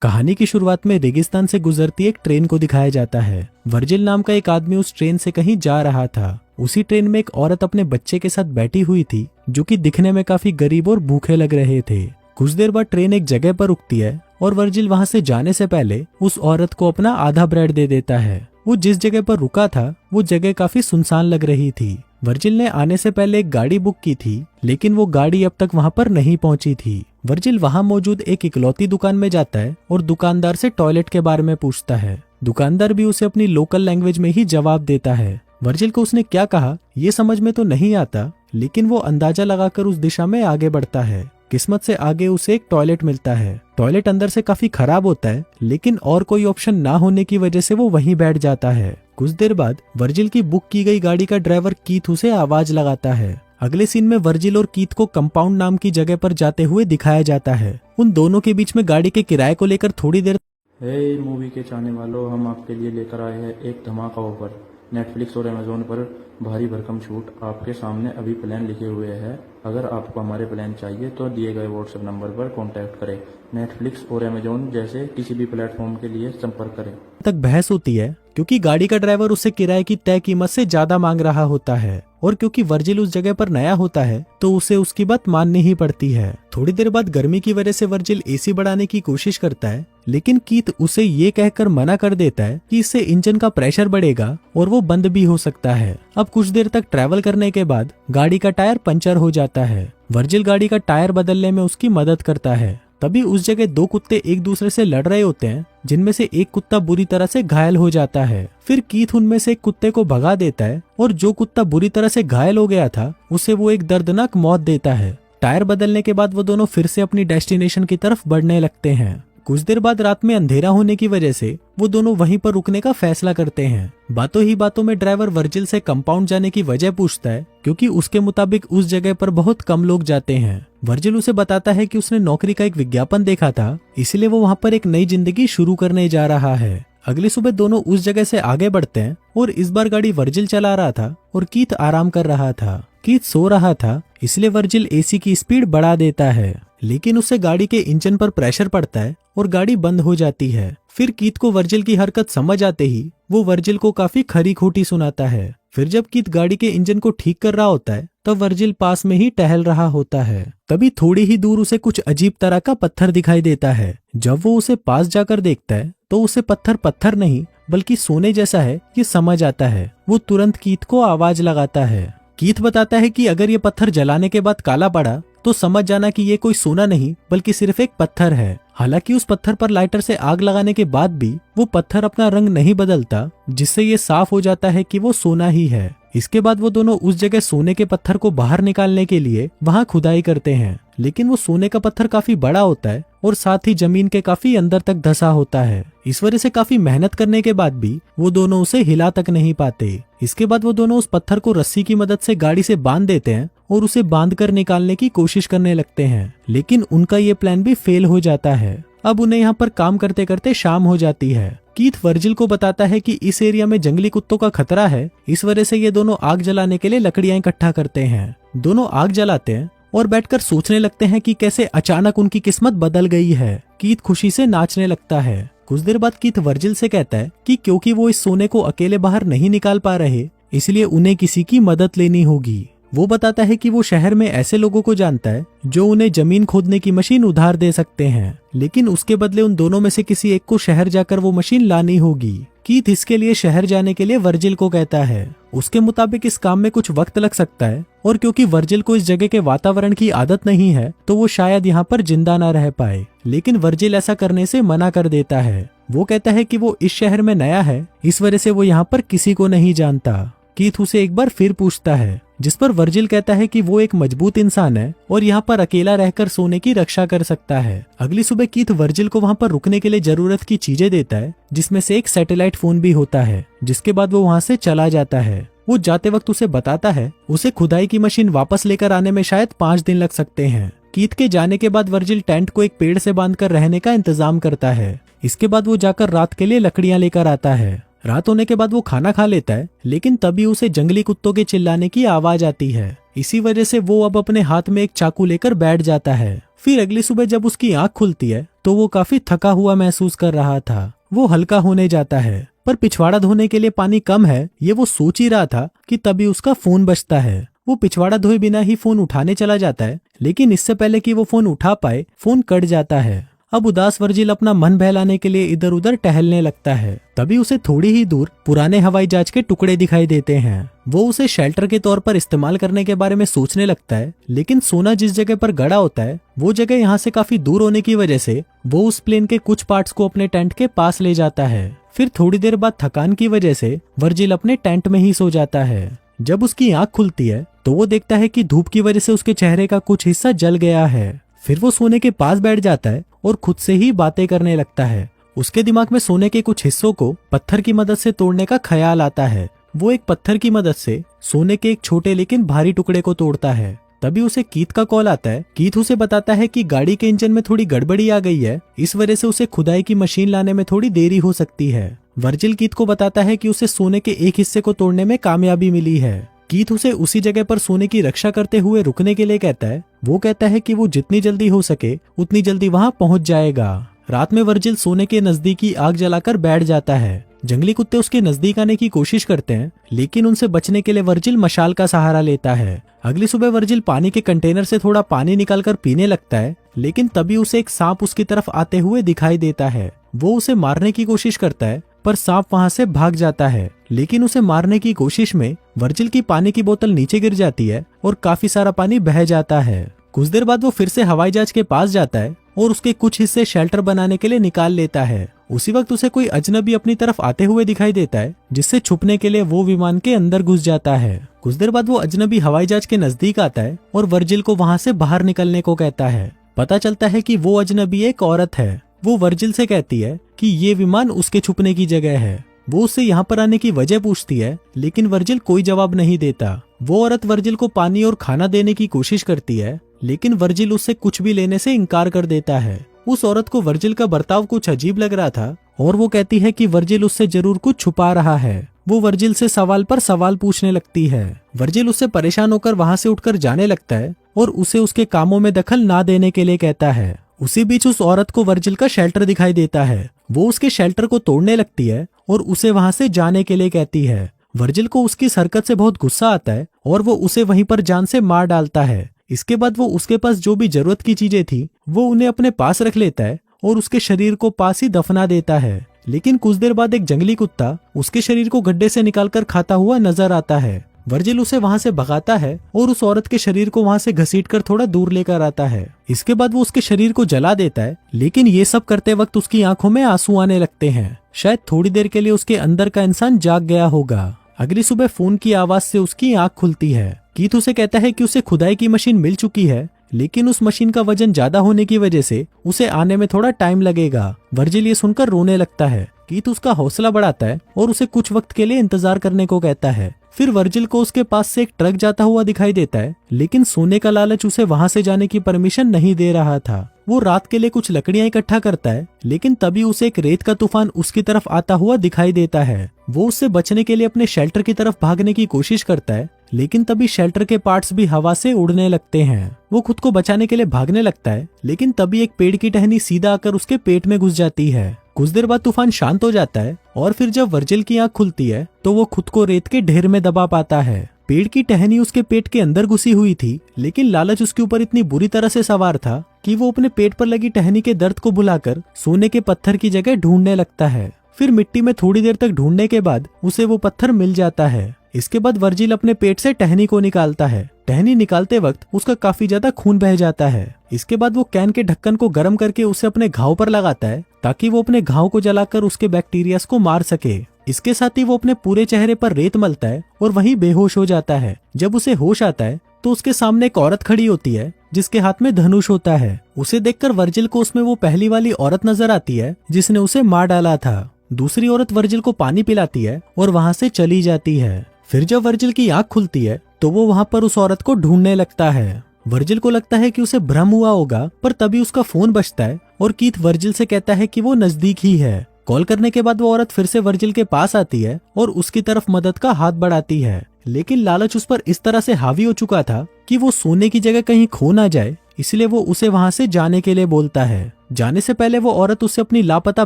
कहानी की शुरुआत में रेगिस्तान से गुजरती एक ट्रेन को दिखाया जाता है। वर्जिल नाम का एक आदमी उस ट्रेन से कहीं जा रहा था। उसी ट्रेन में एक औरत अपने बच्चे के साथ बैठी हुई थी, जो कि दिखने में काफी गरीब और भूखे लग रहे थे। कुछ देर बाद ट्रेन एक जगह पर रुकती है और वर्जिल वहां से जाने से पहले उस औरत को अपना आधा ब्रेड दे देता है। वो जिस जगह पर रुका था वो जगह काफी सुनसान लग रही थी। वर्जिल ने आने से पहले एक गाड़ी बुक की थी, लेकिन वो गाड़ी अब तक वहां पर नहीं पहुंची थी। वर्जिल वहां मौजूद एक इकलौती दुकान में जाता है और दुकानदार से टॉयलेट के बारे में पूछता है। दुकानदार भी उसे अपनी लोकल लैंग्वेज में ही जवाब देता है। वर्जिल को उसने क्या कहा ये समझ में तो नहीं आता, लेकिन वो अंदाजा लगाकर उस दिशा में आगे बढ़ता है। किस्मत से आगे उसे एक टॉयलेट मिलता है। टॉयलेट अंदर से काफी खराब होता है, लेकिन और कोई ऑप्शन ना होने की वजह से वो वहीं बैठ जाता है। कुछ देर बाद वर्जिल की बुक की गई गाड़ी का ड्राइवर कीथ उसे आवाज लगाता है। अगले सीन में वर्जिल और कीथ को कंपाउंड नाम की जगह पर जाते हुए दिखाया जाता है। उन दोनों के बीच में गाड़ी के किराए को लेकर थोड़ी देर हे मूवी के चाहने वालों, हम आपके लिए लेकर आए हैं एक धमाका ऑफर। नेटफ्लिक्स और अमेजोन पर भारी भरकम छूट आपके सामने अभी प्लान लिखे हुए हैं। अगर आपको हमारे प्लान चाहिए तो दिए गए व्हाट्सएप नंबर पर कांटेक्ट करें। नेटफ्लिक्स और अमेजोन जैसे किसी भी प्लेटफॉर्म के लिए संपर्क करें। तक बहस होती है क्योंकि गाड़ी का ड्राइवर उससे किराए की तय कीमत से ज्यादा मांग रहा होता है, और क्योंकि वर्जिल उस जगह पर नया होता है तो उसे उसकी बात माननी ही पड़ती है। थोड़ी देर बाद गर्मी की वजह से वर्जिल एसी बढ़ाने की कोशिश करता है, लेकिन कीथ उसे ये कहकर मना कर देता है कि इससे इंजन का प्रेशर बढ़ेगा और वो बंद भी हो सकता है। अब कुछ देर तक ट्रैवल करने के बाद गाड़ी का टायर पंचर हो जाता है। वर्जिल गाड़ी का टायर बदलने में उसकी मदद करता है। तभी उस जगह दो कुत्ते एक दूसरे से लड़ रहे होते हैं, जिनमें से एक कुत्ता बुरी तरह से घायल हो जाता है। फिर कीथ उनमें से एक कुत्ते को भगा देता है और जो कुत्ता बुरी तरह से घायल हो गया था उसे वो एक दर्दनाक मौत देता है। टायर बदलने के बाद वो दोनों फिर से अपनी डेस्टिनेशन की तरफ बढ़ने लगते हैं। कुछ देर बाद रात में अंधेरा होने की वजह से वो दोनों वहीं पर रुकने का फैसला करते हैं। बातों ही बातों में ड्राइवर वर्जिल से कंपाउंड जाने की वजह पूछता है, क्योंकि उसके मुताबिक उस जगह पर बहुत कम लोग जाते हैं। वर्जिल उसे बताता है कि उसने नौकरी का एक विज्ञापन देखा था, इसलिए वो वहाँ पर एक नई जिंदगी शुरू करने जा रहा है। अगली सुबह दोनों उस जगह से आगे बढ़ते हैं और इस बार गाड़ी वर्जिल चला रहा था और कीथ आराम कर रहा था। कीथ सो रहा था, इसलिए वर्जिल एसी की स्पीड बढ़ा देता है, लेकिन उससे गाड़ी के इंजन पर प्रेशर पड़ता है और गाड़ी बंद हो जाती है। फिर कीथ को वर्जिल की हरकत समझ आते ही वो वर्जिल को काफी खरी खोटी सुनाता है। फिर जब कीथ गाड़ी के इंजन को ठीक कर रहा होता है तब वर्जिल पास में ही टहल रहा होता है। तभी थोड़ी ही दूर उसे कुछ अजीब तरह का पत्थर दिखाई देता है। जब वो उसे पास जाकर देखता है तो उसे पत्थर नहीं बल्कि सोने जैसा है ये समझ आता है। वो तुरंत कीथ को आवाज लगाता है। कीथ बताता है कि अगर ये पत्थर जलाने के बाद काला पड़ा तो समझ जाना कि ये कोई सोना नहीं बल्कि सिर्फ एक पत्थर है। हालांकि उस पत्थर पर लाइटर से आग लगाने के बाद भी वो पत्थर अपना रंग नहीं बदलता, जिससे ये साफ हो जाता है कि वो सोना ही है। इसके बाद वो दोनों उस जगह सोने के पत्थर को बाहर निकालने के लिए वहां खुदाई करते हैं, लेकिन वो सोने का पत्थर काफी बड़ा होता है और साथ ही जमीन के काफी अंदर तक धंसा होता है। इस वजह से काफी मेहनत करने के बाद भी वो दोनों उसे हिला तक नहीं पाते। इसके बाद वो दोनों उस पत्थर को रस्सी की मदद से गाड़ी से बांध देते हैं और उसे बांधकर निकालने की कोशिश करने लगते हैं, लेकिन उनका ये प्लान भी फेल हो जाता है। अब उन्हें यहाँ पर काम करते करते शाम हो जाती है। कीथ वर्जिल को बताता है कि इस एरिया में जंगली कुत्तों का खतरा है, इस वजह से ये दोनों आग जलाने के लिए लकड़ियां इकट्ठा करते हैं। दोनों आग जलाते हैं और बैठकर सोचने लगते हैं कि कैसे अचानक उनकी किस्मत बदल गई है। कीथ खुशी से नाचने लगता है। कुछ देर बाद कीथ वर्जिल से कहता है कि क्योंकि वो इस सोने को अकेले बाहर नहीं निकाल पा रहे, इसलिए उन्हें किसी की मदद लेनी होगी। वो बताता है कि वो शहर में ऐसे लोगों को जानता है जो उन्हें जमीन खोदने की मशीन उधार दे सकते हैं, लेकिन उसके बदले उन दोनों में से किसी एक को शहर जाकर वो मशीन लानी होगी। कीथ इसके लिए शहर जाने के लिए वर्जिल को कहता है। उसके मुताबिक इस काम में कुछ वक्त लग सकता है, और क्योंकि वर्जिल को इस जगह के वातावरण की आदत नहीं है तो वो शायद यहाँ पर जिंदा न रह पाए, लेकिन वर्जिल ऐसा करने से मना कर देता है। वो कहता है कि वो इस शहर में नया है, इस वजह से वो यहाँ पर किसी को नहीं जानता। कीथ उसे एक बार फिर पूछता है, जिस पर वर्जिल कहता है कि वो एक मजबूत इंसान है और यहाँ पर अकेला रहकर सोने की रक्षा कर सकता है। अगली सुबह कीथ वर्जिल को वहाँ पर रुकने के लिए जरूरत की चीजें देता है, जिसमें से एक सैटेलाइट फोन भी होता है, जिसके बाद वो वहाँ से चला जाता है। वो जाते वक्त उसे बताता है उसे खुदाई की मशीन वापस लेकर आने में शायद 5 दिन लग सकते हैं। कीथ के जाने के बाद वर्जिल टेंट को एक पेड़ से बांधकर रहने का इंतजाम करता है। इसके बाद वो जाकर रात के लिए लकड़ियां लेकर आता है। रात होने के बाद वो खाना खा लेता है, लेकिन तभी उसे जंगली कुत्तों के चिल्लाने की आवाज आती है। इसी वजह से वो अब अपने हाथ में एक चाकू लेकर बैठ जाता है। फिर अगली सुबह जब उसकी आंख खुलती है तो वो काफी थका हुआ महसूस कर रहा था। वो हल्का होने जाता है, पर पिछवाड़ा धोने के लिए पानी कम है ये वो सोच ही रहा था कि तभी उसका फोन बजता है। वो पिछवाड़ा धोए बिना ही फोन उठाने चला जाता है, लेकिन इससे पहले कि वो फोन उठा पाए फोन कट जाता है। अब उदास वर्जिल अपना मन बहलाने के लिए इधर उधर टहलने लगता है। तभी उसे थोड़ी ही दूर पुराने हवाई जहाज के टुकड़े दिखाई देते हैं। वो उसे शेल्टर के तौर पर इस्तेमाल करने के बारे में सोचने लगता है, लेकिन सोना जिस जगह पर गड़ा होता है वो जगह यहाँ से काफी दूर होने की वजह से वो उस प्लेन के कुछ पार्ट्स को अपने टेंट के पास ले जाता है। फिर थोड़ी देर बाद थकान की वजह से वर्जिल अपने टेंट में ही सो जाता है। जब उसकी आंख खुलती है तो वो देखता है कि धूप की वजह से उसके चेहरे का कुछ हिस्सा जल गया है। फिर वो सोने के पास बैठ जाता है और खुद से ही बातें करने लगता है। उसके दिमाग में सोने के कुछ हिस्सों को पत्थर की मदद से तोड़ने का ख्याल आता है। वो एक पत्थर की मदद से सोने के एक छोटे लेकिन भारी टुकड़े को तोड़ता है। तभी उसे कीथ का कॉल आता है। कीथ उसे बताता है कि गाड़ी के इंजन में थोड़ी गड़बड़ी आ गई है, इस वजह से उसे खुदाई की मशीन लाने में थोड़ी देरी हो सकती है। वर्जिल कीथ को बताता है कि उसे सोने के एक हिस्से को तोड़ने में कामयाबी मिली है। कीथ उसे उसी जगह पर सोने की रक्षा करते हुए रुकने के लिए कहता है। वो कहता है कि वो जितनी जल्दी हो सके उतनी जल्दी वहां पहुंच जाएगा। रात में वर्जिल सोने के नजदीकी आग जलाकर बैठ जाता है। जंगली कुत्ते उसके नजदीक आने की कोशिश करते हैं, लेकिन उनसे बचने के लिए वर्जिल मशाल का सहारा लेता है। अगली सुबह वर्जिल पानी के कंटेनर से थोड़ा पानी निकालकर पीने लगता है, लेकिन तभी उसे एक सांप उसकी तरफ आते हुए दिखाई देता है। वो उसे मारने की कोशिश करता है, पर सांप वहां से भाग जाता है। लेकिन उसे मारने की कोशिश में वर्जिल की पानी की बोतल नीचे गिर जाती है और काफी सारा पानी बह जाता है। कुछ देर बाद वो फिर से हवाई जहाज के पास जाता है और उसके कुछ हिस्से शेल्टर बनाने के लिए निकाल लेता है। उसी वक्त उसे कोई अजनबी अपनी तरफ आते हुए दिखाई देता है, जिससे छुपने के लिए वो विमान के अंदर घुस जाता है। कुछ देर बाद वो अजनबी हवाई जहाज के नजदीक आता है और वर्जिल को वहां से बाहर निकलने को कहता है। पता चलता है कि वो अजनबी एक औरत है। वो वर्जिल से कहती है कि ये विमान उसके छुपने की जगह है। वो उससे यहाँ पर आने की वजह पूछती है, लेकिन वर्जिल कोई जवाब नहीं देता। वो औरत वर्जिल को पानी और खाना देने की कोशिश करती है, लेकिन वर्जिल उससे कुछ भी लेने से इनकार कर देता है। उस औरत को वर्जिल का बर्ताव कुछ अजीब लग रहा था और वो कहती है कि वर्जिल उससे जरूर कुछ छुपा रहा है। वो वर्जिल से सवाल पर सवाल पूछने लगती है। वर्जिल उससे परेशान होकर वहां से उठकर जाने लगता है और उसे उसके कामों में दखल ना देने के लिए कहता है। उसी बीच उस औरत को वर्जिल का शेल्टर दिखाई देता है। वो उसके शेल्टर को तोड़ने लगती है और उसे वहां से जाने के लिए कहती है। वर्जिल को उसकी इस हरकत से बहुत गुस्सा आता है और वो उसे वहीं पर जान से मार डालता है। इसके बाद वो उसके पास जो भी जरूरत की चीजें थी वो उन्हें अपने पास रख लेता है और उसके शरीर को पास ही दफना देता है। लेकिन कुछ देर बाद एक जंगली कुत्ता उसके शरीर को गड्ढे से निकालकर खाता हुआ नजर आता है। वर्जिल उसे वहां से भगाता है और उस औरत के शरीर को वहां से घसीटकर थोड़ा दूर लेकर आता है। इसके बाद वो उसके शरीर को जला देता है, लेकिन ये सब करते वक्त उसकी आंखों में आंसू आने लगते हैं। शायद थोड़ी देर के लिए उसके अंदर का इंसान जाग गया होगा। अगली सुबह फोन की आवाज से उसकी आंख खुलती है। कीथ उसे कहता है कि उसे खुदाई की मशीन मिल चुकी है, लेकिन उस मशीन का वजन ज्यादा होने की वजह से उसे आने में थोड़ा टाइम लगेगा। वर्जिल ये सुनकर रोने लगता है। कीथ उसका हौसला बढ़ाता है और उसे कुछ वक्त के लिए इंतजार करने को कहता है। फिर वर्जिल को उसके पास से एक ट्रक जाता हुआ दिखाई देता है, लेकिन सोने का लालच उसे वहां से जाने की परमिशन नहीं दे रहा था। वो रात के लिए कुछ लकड़ियां इकट्ठा करता है, लेकिन तभी उसे एक रेत का तूफान उसकी तरफ आता हुआ दिखाई देता है। वो उससे बचने के लिए अपने शेल्टर की तरफ भागने की कोशिश करता है, लेकिन तभी शेल्टर के पार्ट्स भी हवा से उड़ने लगते हैं। वो खुद को बचाने के लिए भागने लगता है, लेकिन तभी एक पेड़ की टहनी सीधा आकर उसके पेट में घुस जाती है। कुछ देर बाद तूफान शांत हो जाता है और फिर जब वर्जिल की आंख खुलती है तो वो खुद को रेत के ढेर में दबा पाता है। पेड़ की टहनी उसके पेट के अंदर घुसी हुई थी, लेकिन लालच उसके ऊपर इतनी बुरी तरह से सवार था कि वो अपने पेट पर लगी टहनी के दर्द को भुलाकर सोने के पत्थर की जगह ढूंढने लगता है। फिर मिट्टी में थोड़ी देर तक ढूंढने के बाद उसे वो पत्थर मिल जाता है। इसके बाद वर्जिल अपने पेट से टहनी को निकालता है। टहनी निकालते वक्त उसका काफी ज्यादा खून बह जाता है। इसके बाद वो कैन के ढक्कन को गर्म करके उसे अपने घाव पर लगाता है, ताकि वो अपने घाव को जलाकर उसके बैक्टीरियाज को मार सके। इसके साथ ही वो अपने पूरे चेहरे पर रेत मलता है और वहीं बेहोश हो जाता है। जब उसे होश आता है तो उसके सामने एक औरत खड़ी होती है, जिसके हाथ में धनुष होता है। उसे देखकर वर्जिल को उसमें वो पहली वाली औरत नजर आती है जिसने उसे मार डाला था। दूसरी औरत वर्जिल को पानी पिलाती है और वहां से चली जाती है। फिर जब वर्जिल की आंख खुलती है तो वो वहां पर उस औरत को ढूंढने लगता है। वर्जिल को लगता है कि उसे भ्रम हुआ होगा, पर तभी उसका फोन बजता है और कीथ वर्जिल से कहता है कि वो नजदीक ही है। कॉल करने के बाद वो औरत फिर से वर्जिल के पास आती है और उसकी तरफ मदद का हाथ बढ़ाती है, लेकिन लालच उस पर इस तरह से हावी हो चुका था कि वो सोने की जगह कहीं खो ना जाए, इसलिए वो उसे वहां से जाने के लिए बोलता है। जाने से पहले वो औरत उससे अपनी लापता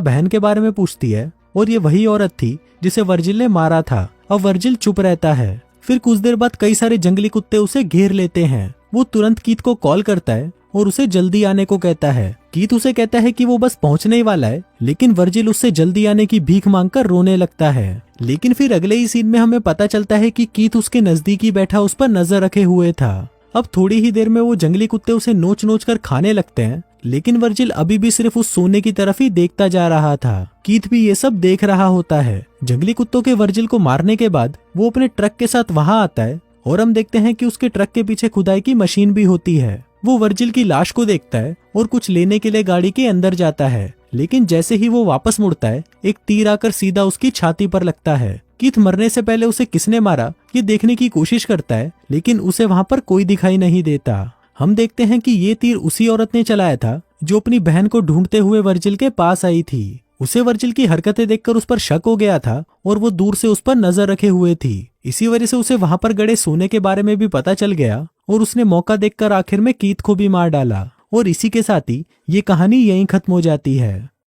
बहन के बारे में पूछती है और ये वही औरत थी जिसे वर्जिल ने मारा था। अब वर्जिल चुप रहता है। फिर कुछ देर बाद कई सारे जंगली कुत्ते उसे घेर लेते हैं। वो तुरंत कीथ को कॉल करता है और उसे जल्दी आने को कहता है। कीथ उसे कहता है कि वो बस पहुंचने ही वाला है, लेकिन वर्जिल उससे जल्दी आने की भीख मांगकर रोने लगता है। लेकिन फिर अगले ही सीन में हमें पता चलता है कि कीथ उसके नजदीक ही बैठा उस पर नजर रखे हुए था। अब थोड़ी ही देर में वो जंगली कुत्ते उसे नोच नोच कर खाने लगते हैं, लेकिन वर्जिल अभी भी सिर्फ उस सोने की तरफ ही देखता जा रहा था। कीथ भी ये सब देख रहा होता है। जंगली कुत्तों के वर्जिल को मारने के बाद वो अपने ट्रक के साथ वहां आता है और हम देखते हैं कि उसके ट्रक के पीछे खुदाई की मशीन भी होती है। वो वर्जिल की लाश को देखता है और कुछ लेने के लिए गाड़ी के अंदर जाता है, लेकिन जैसे ही वो वापस मुड़ता है एक तीर आकर सीधा उसकी छाती पर लगता है। कीथ मरने से पहले उसे किसने मारा ये देखने की कोशिश करता है, लेकिन उसे वहां पर कोई दिखाई नहीं देता। हम देखते हैं कि ये तीर उसी औरत ने चलाया था जो अपनी बहन को ढूंढते हुए वर्जिल के पास आई थी। उसे वर्जिल की हरकतें देखकर उस पर शक हो गया था और वो दूर से उस पर नजर रखे हुए थी। इसी वजह से उसे वहां पर गड़े सोने के बारे में भी पता चल गया और उसने मौका देखकर आखिर में कीथ को भी मार डाला। और इसी के साथ ही ये कहानी यहीं खत्म हो जाती है।